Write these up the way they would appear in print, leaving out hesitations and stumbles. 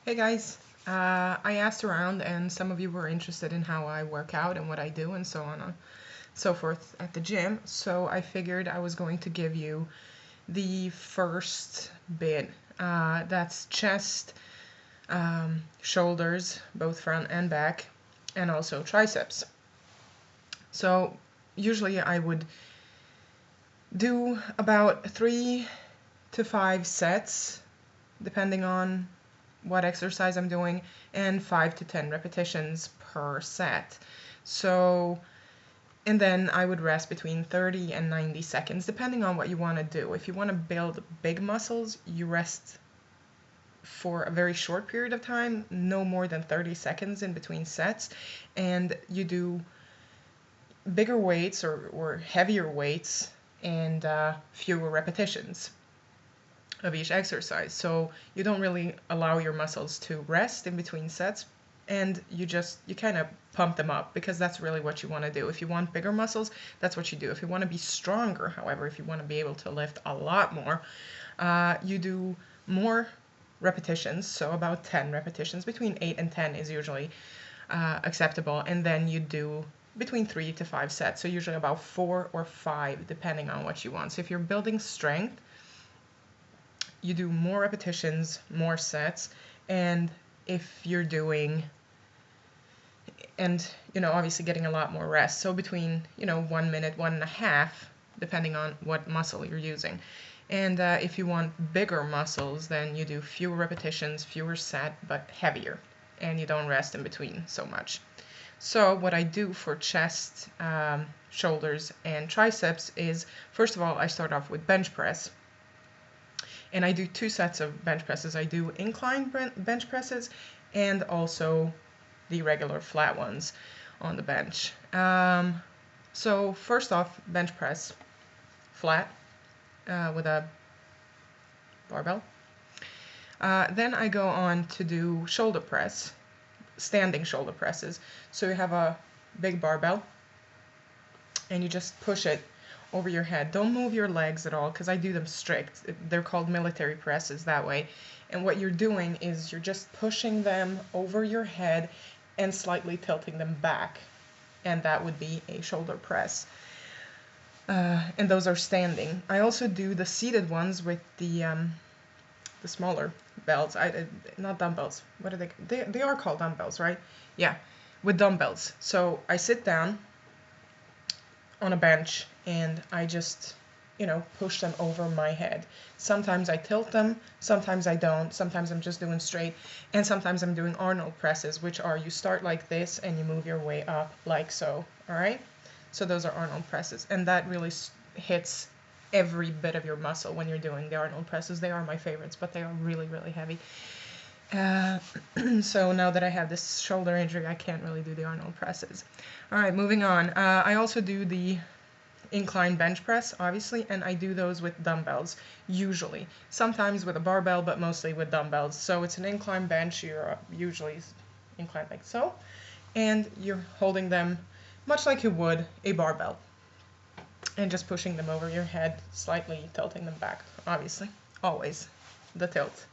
Hey guys, I asked around and some of you were interested in how I work out and what I do and so on and so forth at the gym. So I figured I was going to give you the first bit. That's chest, shoulders, both front and back, and also triceps. So usually I would do about 3 to 5 sets, depending on what exercise I'm doing, and 5 to 10 repetitions per set. So, and then I would rest between 30 and 90 seconds, depending on what you want to do. If you want to build big muscles, you rest for a very short period of time, no more than 30 seconds in between sets, and you do bigger weights or heavier weights and fewer repetitions of each exercise. So you don't really allow your muscles to rest in between sets, and you kind of pump them up, because that's really what you want to do. If you want bigger muscles, that's what you do. If you want to be stronger, however, if you want to be able to lift a lot more, you do more repetitions. So about 10 repetitions, between 8 and 10 is usually acceptable, and then you do between 3 to 5 sets, so usually about 4 or 5 depending on what you want. So if you're building strength, you do more repetitions, more sets, and if you're doing, and obviously getting a lot more rest, so between 1 minute, 1.5, depending on what muscle you're using. And if you want bigger muscles, then you do fewer repetitions, fewer set, but heavier, and you don't rest in between so much. So what I do for chest, shoulders, and triceps is, first of all, I start off with bench press. And I do 2 sets of bench presses. I do incline bench presses and also the regular flat ones on the bench. So first off, bench press, flat, with a barbell. Then I go on to do shoulder press, standing shoulder presses. So you have a big barbell and you just push it over your head. Don't move your legs at all, because I do them strict. They're called military presses that way. And what you're doing is you're just pushing them over your head and slightly tilting them back. And that would be a shoulder press. And those are standing. I also do the seated ones with the smaller belts. Not dumbbells. What are they? They are called dumbbells, right? Yeah, with dumbbells. So I sit down on a bench and I just, push them over my head. Sometimes I tilt them, sometimes I don't, sometimes I'm just doing straight, and sometimes I'm doing Arnold presses, which are you start like this and you move your way up like so, all right? So those are Arnold presses, and that really hits every bit of your muscle when you're doing the Arnold presses. They are my favorites, but they are really, really heavy. So now that I have this shoulder injury, I can't really do the Arnold presses. All right, moving on. I also do the incline bench press, obviously, and I do those with dumbbells, usually. Sometimes with a barbell, but mostly with dumbbells. So it's an incline bench, you're usually inclined like so, and you're holding them much like you would a barbell, and just pushing them over your head, slightly tilting them back, obviously, always the tilt.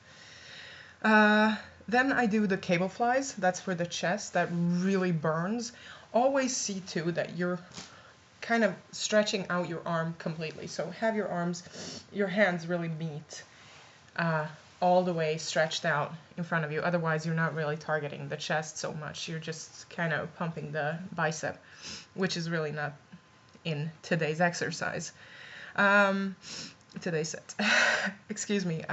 Then I do the cable flies. That's for the chest. That really burns. Always see too that you're kind of stretching out your arm completely. So have your hands really meet all the way stretched out in front of you. Otherwise, you're not really targeting the chest so much. You're just kind of pumping the bicep, which is really not in today's exercise. Today's set. Excuse me.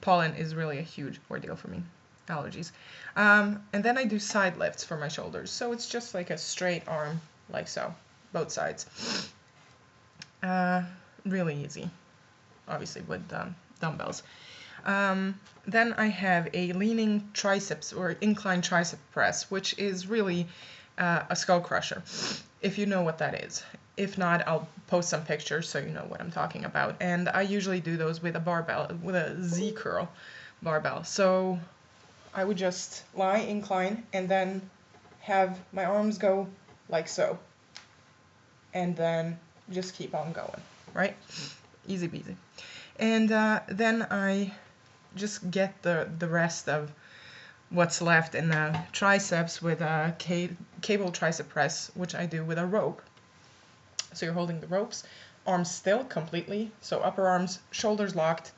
Pollen is really a huge ordeal for me. Allergies. And then I do side lifts for my shoulders. So it's just like a straight arm, like so, both sides. Really easy, obviously, with dumbbells. Then I have a leaning triceps or incline tricep press, which is really a skull crusher, if you know what that is. If not, I'll post some pictures so you know what I'm talking about. And I usually do those with a barbell, with a Z curl barbell. So I would just lie, incline, and then have my arms go like so. And then just keep on going, right? Easy peasy. And then I just get the rest of what's left in the triceps with a cable tricep press, which I do with a rope. So you're holding the ropes, arms still completely, so upper arms, shoulders locked,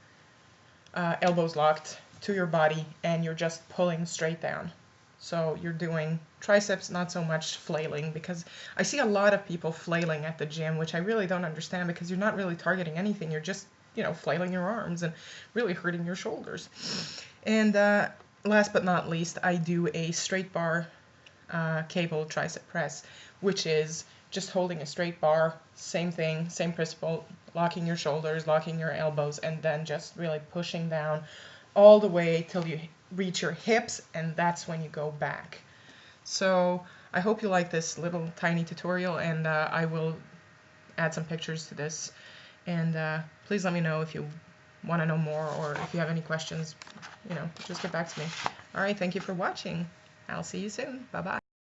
elbows locked to your body, and you're just pulling straight down. So you're doing triceps, not so much flailing, because I see a lot of people flailing at the gym, which I really don't understand, because you're not really targeting anything. You're just, flailing your arms and really hurting your shoulders. And last but not least, I do a straight bar cable tricep press, which is just holding a straight bar, same thing, same principle, locking your shoulders, locking your elbows, and then just really pushing down all the way till you reach your hips, and that's when you go back. So I hope you like this little tiny tutorial, and I will add some pictures to this. And please let me know if you want to know more, or if you have any questions, just get back to me. All right, thank you for watching. I'll see you soon. Bye-bye.